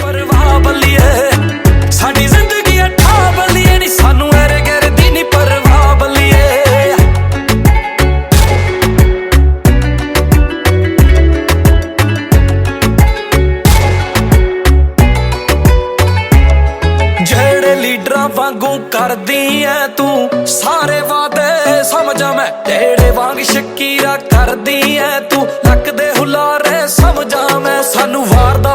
ਪਰਵਾਹ ਬੱਲੀਏ। ਸਾਡੀ ਜ਼ਿੰਦਗੀ ਅਠਾ ਬੱਲੀਏ ਨੀ, ਸਾਨੂੰ ਐਰੇ ਗੈਰੇ ਦੀ ਨੀ ਪਰਵਾਹ ਬੱਲੀਏ। ਜਿਹੜੇ ਲੀਡਰਾਂ ਵਾਂਗੂ ਕਰਦੀ ਐ ਤੂੰ ਸਾਰੇ ਵਾਅਦੇ ਸਮਝਾਂ ਮੈਂ, ਤੇਰੇ ਵਾਂਗ ਸ਼ਕੀਰਾ ਕਰਦੀ ਐ ਤੂੰ ਲੱਕ ਦੇ ਹੁਲਾਰੇ ਸਮਝਾਂ ਮੈਂ। ਸਾਨੂੰ ਵਾਰ ਦਾ